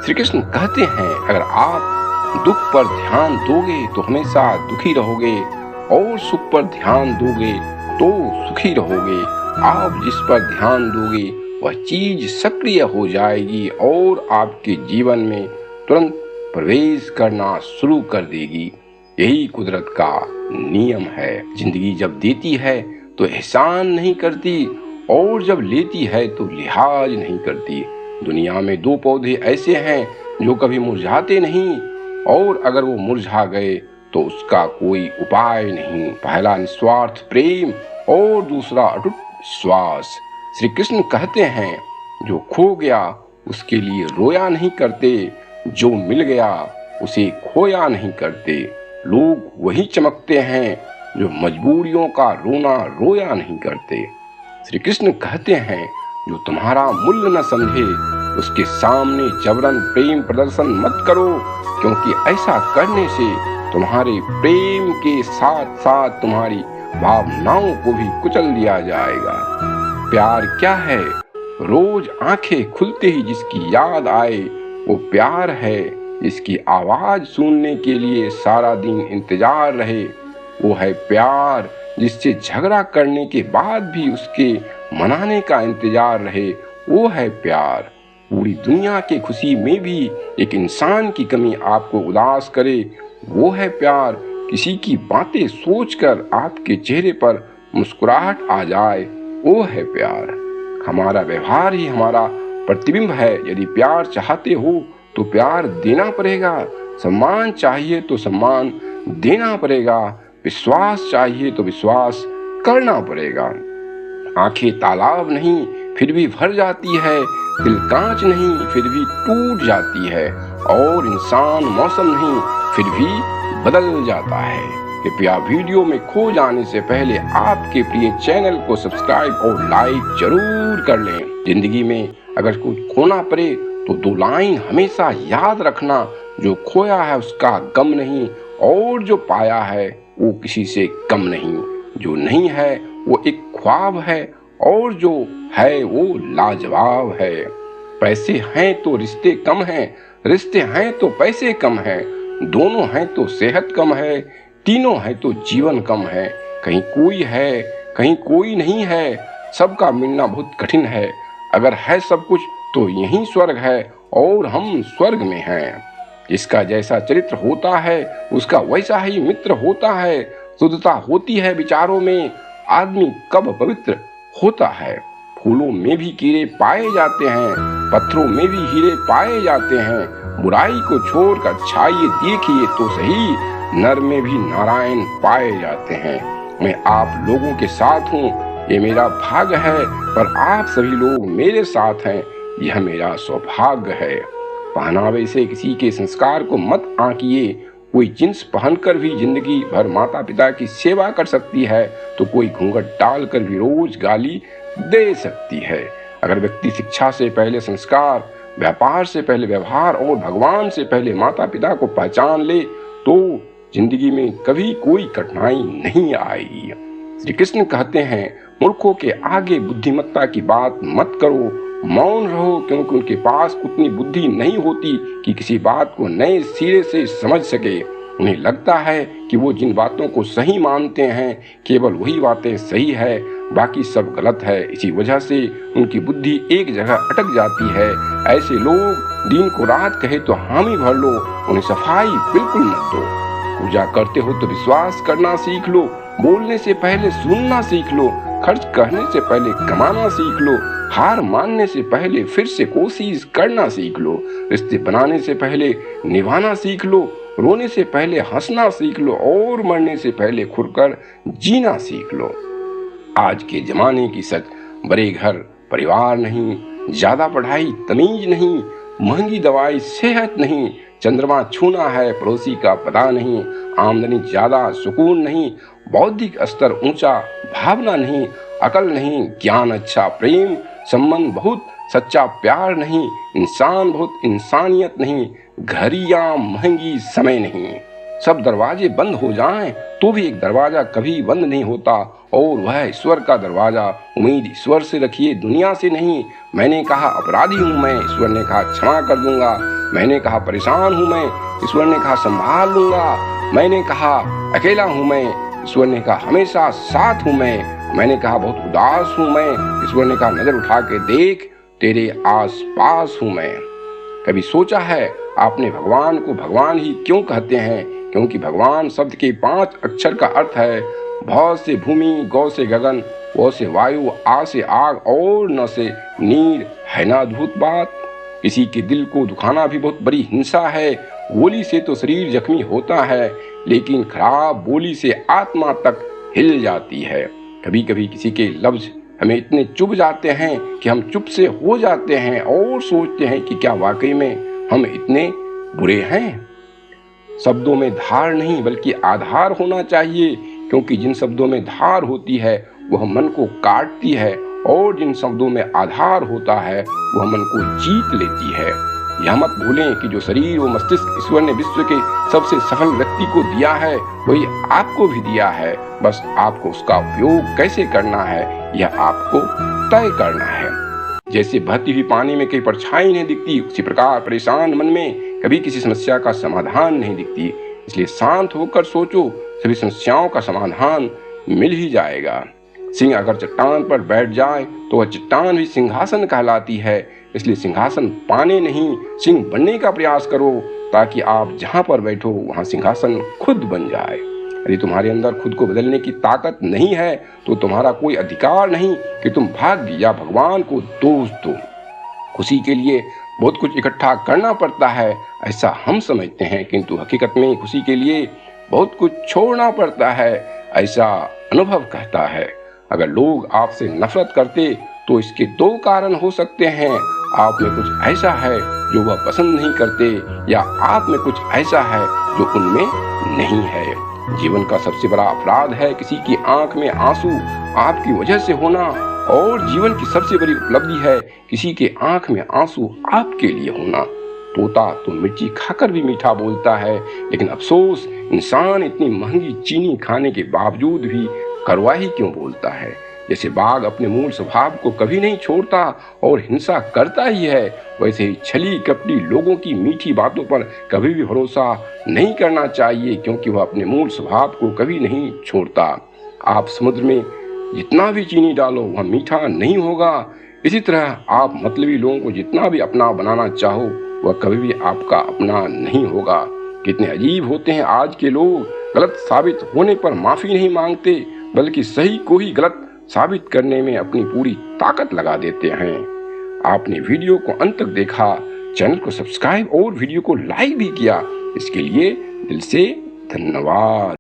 श्री कृष्ण कहते हैं, अगर आप दुख पर ध्यान दोगे तो हमेशा दुखी रहोगे और सुख पर ध्यान दोगे तो सुखी रहोगे। आप जिस पर ध्यान दोगे वह चीज सक्रिय हो जाएगी और आपके जीवन में तुरंत प्रवेश करना शुरू कर देगी। यही कुदरत का नियम है। जिंदगी जब देती है तो एहसान नहीं करती और जब लेती है तो लिहाज नहीं करती। दुनिया में दो पौधे ऐसे हैं जो कभी मुरझाते नहीं, और अगर वो मुरझा गए तो उसका कोई उपाय नहीं। पहला निस्वार्थ प्रेम और दूसरा अटूट विश्वास। श्री कृष्ण कहते हैं, जो खो गया उसके लिए रोया नहीं करते, जो मिल गया उसे खोया नहीं करते। लोग वही चमकते हैं जो मजबूरियों का रोना रोया नहीं करते। श्री कृष्ण कहते हैं, जो तुम्हारा मूल्य न समझे उसके सामने जबरन प्रेम प्रदर्शन मत करो, क्योंकि ऐसा करने से तुम्हारे प्रेम के साथ साथ तुम्हारी भावनाओं को भी कुचल दिया जाएगा। प्यार क्या है? रोज आंखें खुलते ही जिसकी याद आए वो प्यार है। जिसकी आवाज सुनने के लिए सारा दिन इंतजार रहे वो है प्यार। जिससे झगड़ा करने के बाद भी उसके मनाने का इंतजार रहे वो है प्यार। पूरी दुनिया की खुशी में भी एक इंसान की कमी आपको उदास करे वो है प्यार। किसी की बातें सोचकर आपके चेहरे पर मुस्कुराहट आ जाए वो है प्यार। हमारा व्यवहार ही हमारा प्रतिबिंब है। यदि प्यार चाहते हो तो प्यार देना पड़ेगा। सम्मान चाहिए तो सम्मान देना पड़ेगा। विश्वास चाहिए तो विश्वास करना पड़ेगा। आंखें तालाब नहीं फिर भी भर जाती है, दिल कांच नहीं फिर भी टूट जाती है, और इंसान मौसम नहीं फिर भी बदल जाता है। कृपया वीडियो में खो जाने से पहले आपके प्रिय चैनल को सब्सक्राइब और लाइक जरूर कर लें। जिंदगी में अगर कुछ खोना पड़े तो दो लाइन हमेशा याद रखना, जो खोया है उसका गम नहीं और जो पाया है वो किसी से कम नहीं। जो नहीं है वो एक ख्वाब है और जो है वो लाजवाब है। पैसे हैं तो रिश्ते कम हैं, रिश्ते हैं तो पैसे कम हैं, दोनों हैं तो सेहत कम है, तीनों हैं तो जीवन कम है। कहीं कोई है कहीं कोई नहीं है, सबका मिलना बहुत कठिन है। अगर है सब कुछ तो यही स्वर्ग है और हम स्वर्ग में हैं। जिसका जैसा चरित्र होता है उसका वैसा ही मित्र होता है। शुद्धता होती है विचारों में, आदमी कब पवित्र होता है। फूलों में भी कीड़े पाए जाते हैं, पत्थरों में भी हीरे पाए जाते हैं। बुराई को छोड़कर अच्छाई देखिए तो सही, नर में भी नारायण पाए जाते हैं। मैं आप लोगों के साथ हूँ, ये मेरा भाग्य है, पर आप सभी लोग मेरे साथ हैं, यह मेरा सौभाग्य है। पहनावे से किसी के संस्कार को मत आंकिए। कोई जींस पहनकर भी जिंदगी भर माता पिता की सेवा कर सकती है तो कोई घूंघट डालकर भी रोज गाली दे सकती है। अगर व्यक्ति शिक्षा से पहले संस्कार, व्यापार से पहले व्यवहार और भगवान से पहले माता पिता को पहचान ले तो जिंदगी में कभी कोई कठिनाई नहीं आएगी। श्री कृष्ण कहते हैं, मूर्खों के आगे बुद्धिमत्ता की बात मत करो, मौन रहो, क्योंकि उनके पास उतनी बुद्धि नहीं होती कि किसी बात को नए सिरे से समझ सके। उन्हें लगता है कि वो जिन बातों को सही मानते हैं केवल वही बातें सही है, बाकी सब गलत है। इसी वजह से उनकी बुद्धि एक जगह अटक जाती है। ऐसे लोग दिन को रात कहे तो हामी भर लो, उन्हें सफाई बिल्कुल मत दो। पूजा करते हो तो विश्वास करना सीख लो, बोलने से पहले सुनना सीख लो, खर्च करने से पहले कमाना सीख लो, हार मानने से पहले फिर से कोशिश करना सीख लो, रिश्ते बनाने से पहले निभाना सीख लो, रोने से पहले हंसना सीख लो और मरने से पहले खुलकर जीना सीख लो। आज के जमाने की सच, बड़े घर परिवार नहीं, ज्यादा पढ़ाई तमीज नहीं, महंगी दवाई सेहत नहीं, चंद्रमा छूना है पड़ोसी का पता नहीं, आमदनी ज्यादा सुकून नहीं, बौद्धिक स्तर ऊंचा भावना नहीं, अकल नहीं ज्ञान अच्छा, प्रेम संबंध बहुत सच्चा प्यार नहीं, इंसान बहुत इंसानियत नहीं, घड़ियां महंगी समय नहीं। सब दरवाजे बंद हो जाएं तो भी एक दरवाजा कभी बंद नहीं होता और वह ईश्वर का दरवाजा। उम्मीद ईश्वर से रखिए, दुनिया से नहीं। मैंने कहा अपराधी हूँ मैं, ईश्वर ने कहा क्षमा कर दूंगा। मैंने कहा परेशान हूं मैं, ईश्वर ने कहा संभाल लूंगा। मैंने कहा अकेला हूं मैं, ईश्वर ने कहा हमेशा साथ हूं मैंने कहा बहुत उदास हूं मैं, ईश्वर ने कहा नजर उठा के देख, तेरे आस पास हूं मैं। कभी सोचा है आपने भगवान को भगवान ही क्यों कहते हैं? क्योंकि भगवान शब्द के 5 अक्षर का अर्थ है भ से भूमि, गौ से गगन, वो से वायु, आ से आग और न से नीर। है ना अद्भुत बात? किसी के दिल को दुखाना भी बहुत बड़ी हिंसा है। बोली से तो शरीर जख्मी होता है, लेकिन खराब बोली से आत्मा तक हिल जाती है। कभी कभी किसी के लफ्ज हमें इतने चुभ जाते हैं कि हम चुप से हो जाते हैं और सोचते हैं कि क्या वाकई में हम इतने बुरे हैं। शब्दों में धार नहीं बल्कि आधार होना चाहिए, क्योंकि जिन शब्दों में धार होती है वह मन को काटती है, और जिन शब्दों में आधार होता है वह मन को जीत लेती है। यह मत भूलें कि जो शरीर व मस्तिष्क ईश्वर ने विश्व के सबसे सफल व्यक्ति को दिया है वही आपको भी दिया है। बस आपको उसका उपयोग कैसे करना है यह आपको तय करना है। जैसे बहती हुई पानी में कहीं परछाई नहीं दिखती, उसी प्रकार परेशान मन में कभी किसी समस्या का समाधान नहीं दिखती। इसलिए शांत होकर सोचो, सभी समस्याओं का समाधान मिल ही जाएगा। सिंह अगर चट्टान पर बैठ जाए तो वह चट्टान भी सिंहासन कहलाती है। इसलिए सिंहासन पाने नहीं, सिंह बनने का प्रयास करो, ताकि आप जहां पर बैठो वहां सिंहासन खुद बन जाए। यदि तुम्हारे अंदर खुद को बदलने की ताकत नहीं है तो तुम्हारा कोई अधिकार नहीं कि तुम भाग्य या भगवान को दोष दो। खुशी के लिए बहुत कुछ इकट्ठा करना पड़ता है ऐसा हम समझते हैं, किंतु हकीकत में खुशी के लिए बहुत कुछ छोड़ना पड़ता है ऐसा अनुभव कहता है। अगर लोग आपसे नफरत करते तो इसके 2 कारण हो सकते हैं। आप में कुछ ऐसा है जो वह पसंद नहीं करते, या आप में कुछ ऐसा है जो उनमें नहीं है। जीवन का सबसे बड़ा अपराध है किसी की आंख में आंसू आपकी वजह से होना, और जीवन की सबसे बड़ी उपलब्धि है किसी के आंख में आंसू आपके लिए होना। तोता तो मिर्ची खाकर भी मीठा बोलता है, लेकिन अफसोस इंसान इतनी महंगी चीनी खाने के बावजूद भी कड़वा ही क्यों बोलता है। जैसे बाघ अपने मूल स्वभाव को कभी नहीं छोड़ता और हिंसा करता ही है, वैसे ही छली कपटी लोगों की मीठी बातों पर कभी भी भरोसा नहीं करना चाहिए, क्योंकि वह अपने मूल स्वभाव को कभी नहीं छोड़ता। आप समुद्र में जितना भी चीनी डालो वह मीठा नहीं होगा। इसी तरह आप मतलबी लोगों को जितना भी अपना बनाना चाहो वह कभी भी आपका अपना नहीं होगा। कितने अजीब होते हैं आज के लोग, गलत साबित होने पर माफी नहीं मांगते, बल्कि सही को ही गलत साबित करने में अपनी पूरी ताकत लगा देते हैं। आपने वीडियो को अंत तक देखा, चैनल को सब्सक्राइब और वीडियो को लाइक भी किया, इसके लिए दिल से धन्यवाद।